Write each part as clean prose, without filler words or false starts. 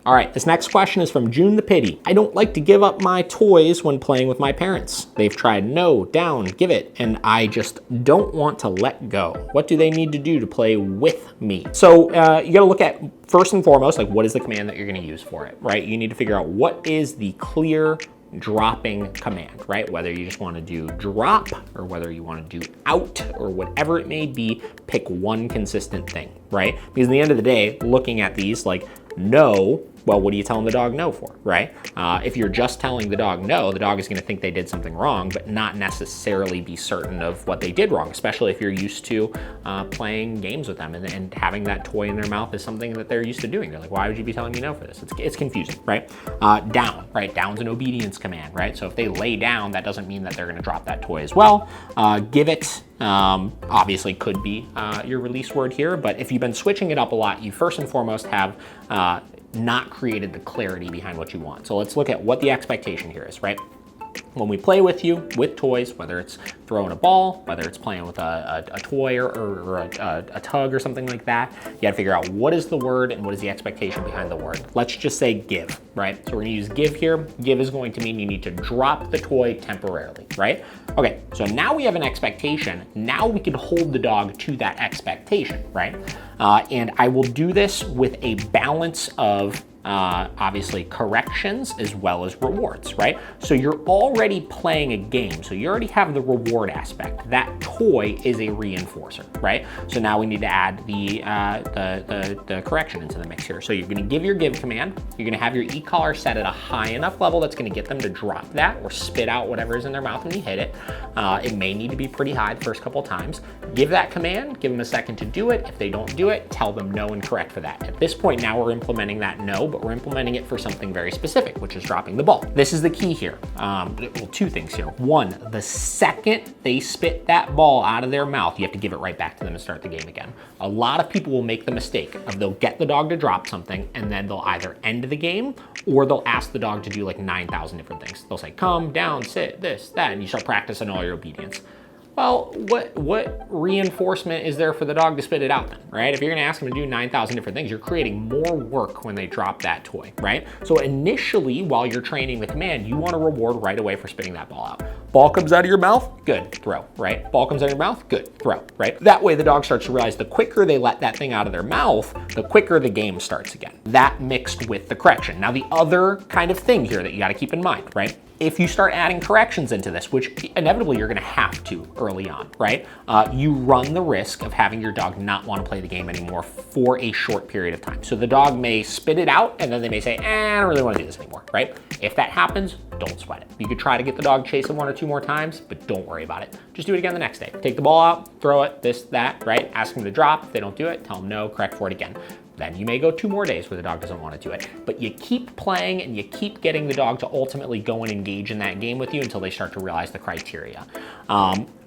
All right, this next question is from June the Pity. I don't like to give up my toys when playing with my parents. They've tried no, down, give it, and I just don't want to let go. What do they need to do to play with me? So you gotta look at, first and foremost, like what is the command that you're gonna use for it, right? You need to figure out what is the clear dropping command, right? Whether you just want to do drop or whether you want to do out or whatever it may be, pick one consistent thing, right? Because at the end of the day, looking at these, like no, well, what are you telling the dog no for, right? If you're just telling the dog no, the dog is going to think they did something wrong, but not necessarily be certain of what they did wrong, especially if you're used to playing games with them and having that toy in their mouth is something that they're used to doing. They're like, why would you be telling me no for this? It's confusing, right? Down, right? Down's an obedience command, right? So if they lay down, that doesn't mean that they're going to drop that toy as well. Give it, obviously could be your release word here, but if you've been switching it up a lot, you first and foremost have not created the clarity behind what you want. So let's look at what the expectation here is, right? When we play with you with toys, whether it's throwing a ball, whether it's playing with a toy or a tug or something like that, you gotta figure out what is the word and what is the expectation behind the word. Let's just say give, right? So we're gonna use give here. Give is going to mean you need to drop the toy temporarily, right? Okay, so now we have an expectation. Now we can hold the dog to that expectation, right? And I will do this with a balance of obviously corrections as well as rewards, right? So you're already playing a game, so you already have the reward aspect. That toy is a reinforcer, right? So now we need to add the correction into the mix here. So you're gonna give your give command, you're gonna have your e-collar set at a high enough level that's gonna get them to drop that or spit out whatever is in their mouth when you hit it. It may need to be pretty high the first couple of times. Give that command, give them a second to do it. If they don't do it, tell them no and correct for that. At this point now we're implementing that no, but we're implementing it for something very specific, which is dropping the ball. This is the key here. Well, two things here. One, the second they spit that ball out of their mouth, you have to give it right back to them and start the game again. A lot of people will make the mistake of they'll get the dog to drop something and then they'll either end the game or they'll ask the dog to do like 9,000 different things. They'll say, come, down, sit, this, that, and you start practicing all your obedience. Well, what reinforcement is there for the dog to spit it out then, right? If you're gonna ask them to do 9,000 different things, you're creating more work when they drop that toy, right? So initially, while you're training the command, you wanna reward right away for spitting that ball out. Ball comes out of your mouth, good, throw, right? Ball comes out of your mouth, good, throw, right? That way the dog starts to realize the quicker they let that thing out of their mouth, the quicker the game starts again. That mixed with the correction. Now the other kind of thing here that you gotta keep in mind, right? If you start adding corrections into this, which inevitably you're gonna have to early on, right? You run the risk of having your dog not wanna play the game anymore for a short period of time. So the dog may spit it out and then they may say, I don't really wanna do this anymore, right? If that happens, don't sweat it. You could try to get the dog chasing one or two more times, but don't worry about it. Just do it again the next day. Take the ball out, throw it, this, that, right? Ask them to drop. If they don't do it, tell them no, correct for it again. Then you may go 2 more days where the dog doesn't want to do it. But you keep playing and you keep getting the dog to ultimately go and engage in that game with you until they start to realize the criteria.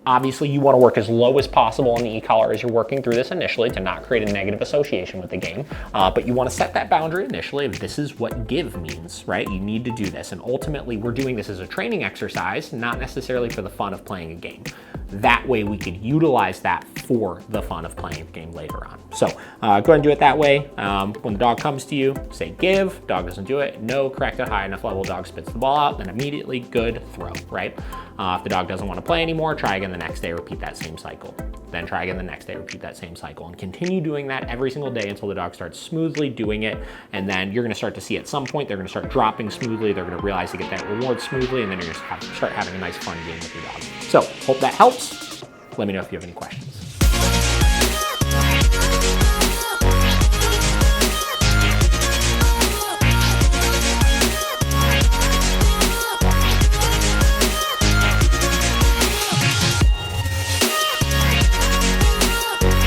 Obviously, you want to work as low as possible on the e-collar as you're working through this initially to not create a negative association with the game. But you want to set that boundary initially of this is what give means, right? You need to do this. And ultimately, we're doing this as a training exercise, not necessarily for the fun of playing a game. That way we could utilize that for the fun of playing the game later on. So go ahead and do it that way. When the dog comes to you, say give, dog doesn't do it, no, correct at high enough level, dog spits the ball out, then immediately good, throw, right? If the dog doesn't want to play anymore, try again the next day, repeat that same cycle. Then try again the next day, repeat that same cycle, and continue doing that every single day until the dog starts smoothly doing it. And then you're gonna start to see at some point, they're gonna start dropping smoothly, they're gonna realize to get that reward smoothly, and then you're gonna start having a nice fun game with your dog. So hope that helps. Let me know if you have any questions.